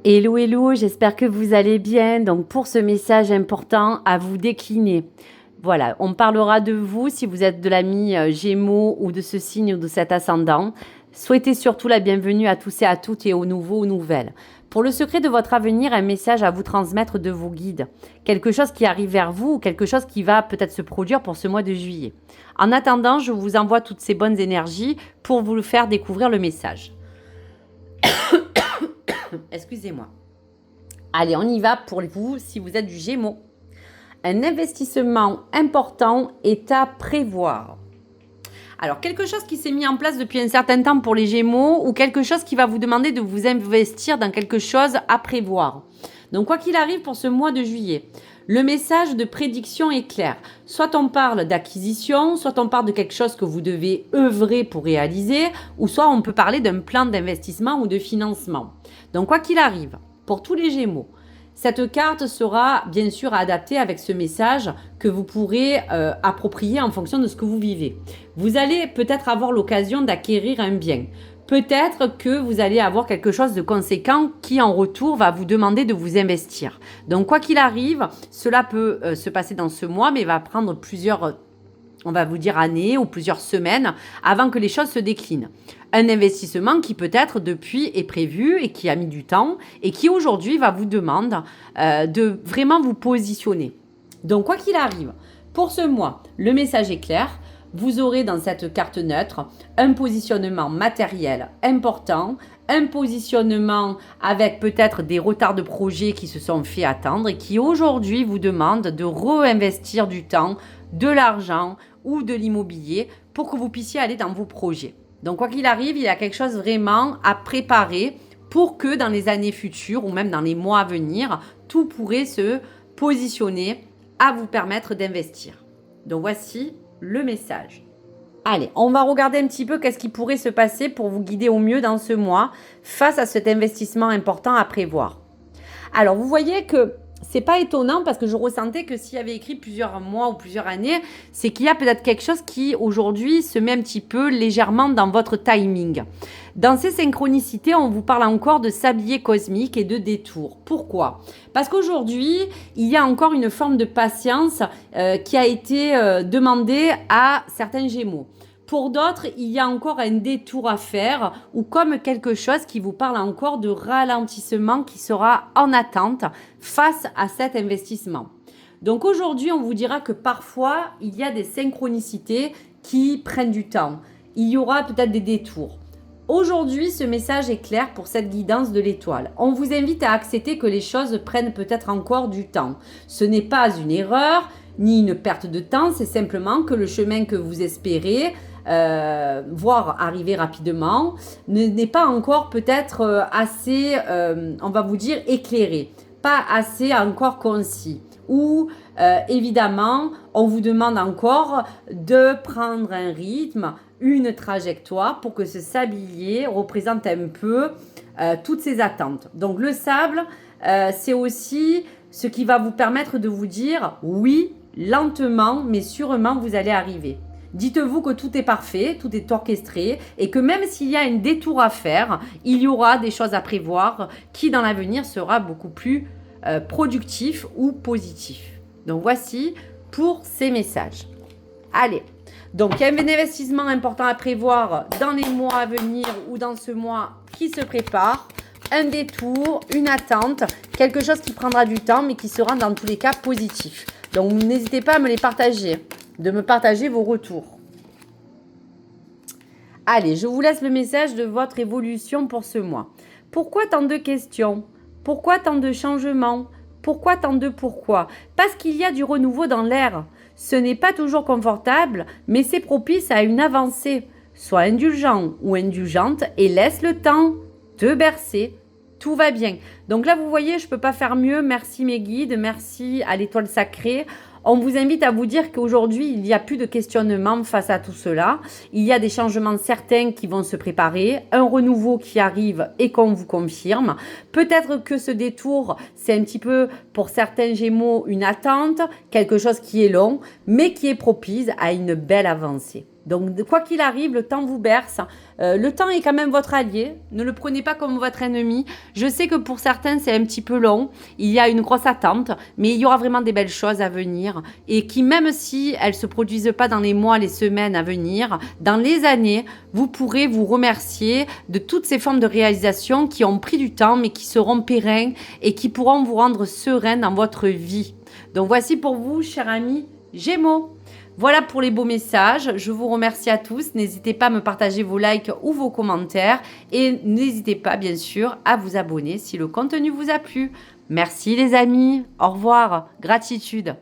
Hello, hello, j'espère que vous allez bien. Donc pour ce message important à vous décliner, voilà, on parlera de vous si vous êtes de l'ami Gémeaux ou de ce signe ou de cet ascendant. Souhaitez surtout la bienvenue à tous et à toutes et aux nouveaux ou nouvelles. Pour le secret de votre avenir, un message à vous transmettre de vos guides. Quelque chose qui arrive vers vous ou quelque chose qui va peut-être se produire pour ce mois de juillet. En attendant, je vous envoie toutes ces bonnes énergies pour vous faire découvrir le message. Excusez-moi. Allez, on y va pour vous si vous êtes du Gémeaux. Un investissement important est à prévoir. Alors, quelque chose qui s'est mis en place depuis un certain temps pour les Gémeaux ou quelque chose qui va vous demander de vous investir dans quelque chose à prévoir. Donc, quoi qu'il arrive pour ce mois de juillet, le message de prédiction est clair. Soit on parle d'acquisition, soit on parle de quelque chose que vous devez œuvrer pour réaliser, ou soit on peut parler d'un plan d'investissement ou de financement. Donc, quoi qu'il arrive, pour tous les Gémeaux, cette carte sera bien sûr adaptée avec ce message que vous pourrez approprier en fonction de ce que vous vivez. Vous allez peut-être avoir l'occasion d'acquérir un bien. Peut-être que vous allez avoir quelque chose de conséquent qui en retour va vous demander de vous investir. Donc quoi qu'il arrive, cela peut se passer dans ce mois, mais va prendre plusieurs, on va vous dire années ou plusieurs semaines avant que les choses se déclinent. Un investissement qui peut-être depuis est prévu et qui a mis du temps et qui aujourd'hui va vous demander de vraiment vous positionner. Donc quoi qu'il arrive, pour ce mois, le message est clair. Vous aurez dans cette carte neutre un positionnement matériel important, un positionnement avec peut-être des retards de projets qui se sont fait attendre et qui aujourd'hui vous demandent de réinvestir du temps, de l'argent ou de l'immobilier pour que vous puissiez aller dans vos projets. Donc quoi qu'il arrive, il y a quelque chose vraiment à préparer pour que dans les années futures ou même dans les mois à venir, tout pourrait se positionner à vous permettre d'investir. Donc voici le message. Allez, on va regarder un petit peu qu'est-ce qui pourrait se passer pour vous guider au mieux dans ce mois face à cet investissement important à prévoir. Alors, vous voyez que c'est pas étonnant parce que je ressentais que s'il y avait écrit plusieurs mois ou plusieurs années, c'est qu'il y a peut-être quelque chose qui aujourd'hui se met un petit peu légèrement dans votre timing. Dans ces synchronicités, on vous parle encore de sablier cosmique et de détour. Pourquoi ? Parce qu'aujourd'hui, il y a encore une forme de patience qui a été demandée à certains Gémeaux. Pour d'autres, il y a encore un détour à faire ou comme quelque chose qui vous parle encore de ralentissement qui sera en attente face à cet investissement. Donc aujourd'hui, on vous dira que parfois, il y a des synchronicités qui prennent du temps. Il y aura peut-être des détours. Aujourd'hui, ce message est clair pour cette guidance de l'étoile. On vous invite à accepter que les choses prennent peut-être encore du temps. Ce n'est pas une erreur ni une perte de temps, c'est simplement que le chemin que vous espérez voir arriver rapidement n'est pas encore peut-être assez, on va vous dire, éclairé, pas assez encore concis. Ou évidemment, on vous demande encore de prendre un rythme, une trajectoire pour que ce sablier représente un peu toutes ces attentes. Donc le sable, c'est aussi ce qui va vous permettre de vous dire oui, lentement, mais sûrement vous allez arriver. Dites-vous que tout est parfait, tout est orchestré et que même s'il y a un détour à faire, il y aura des choses à prévoir qui dans l'avenir sera beaucoup plus productif ou positif. Donc voici pour ces messages. Allez, donc il y a un investissement important à prévoir dans les mois à venir ou dans ce mois qui se prépare. Un détour, une attente, quelque chose qui prendra du temps mais qui sera dans tous les cas positif. Donc n'hésitez pas à me les partager, de me partager vos retours. Allez, je vous laisse le message de votre évolution pour ce mois. Pourquoi tant de questions ? Pourquoi tant de changements ? Pourquoi tant de pourquoi ? Parce qu'il y a du renouveau dans l'air. Ce n'est pas toujours confortable, mais c'est propice à une avancée. Sois indulgent ou indulgente et laisse le temps te bercer. Tout va bien. Donc là, vous voyez, je ne peux pas faire mieux. Merci mes guides, merci à l'étoile sacrée. On vous invite à vous dire qu'aujourd'hui, il n'y a plus de questionnement face à tout cela. Il y a des changements certains qui vont se préparer, un renouveau qui arrive et qu'on vous confirme. Peut-être que ce détour, c'est un petit peu pour certains Gémeaux une attente, quelque chose qui est long, mais qui est propice à une belle avancée. Donc, quoi qu'il arrive, le temps vous berce. Le temps est quand même votre allié. Ne le prenez pas comme votre ennemi. Je sais que pour certains, c'est un petit peu long. Il y a une grosse attente, mais il y aura vraiment des belles choses à venir. Et qui, même si elles ne se produisent pas dans les mois, les semaines à venir, dans les années, vous pourrez vous remercier de toutes ces formes de réalisation qui ont pris du temps, mais qui seront pérennes et qui pourront vous rendre serein dans votre vie. Donc, voici pour vous, chers amis Gémeaux. Voilà pour les beaux messages. Je vous remercie à tous. N'hésitez pas à me partager vos likes ou vos commentaires. Et n'hésitez pas, bien sûr, à vous abonner si le contenu vous a plu. Merci les amis. Au revoir. Gratitude.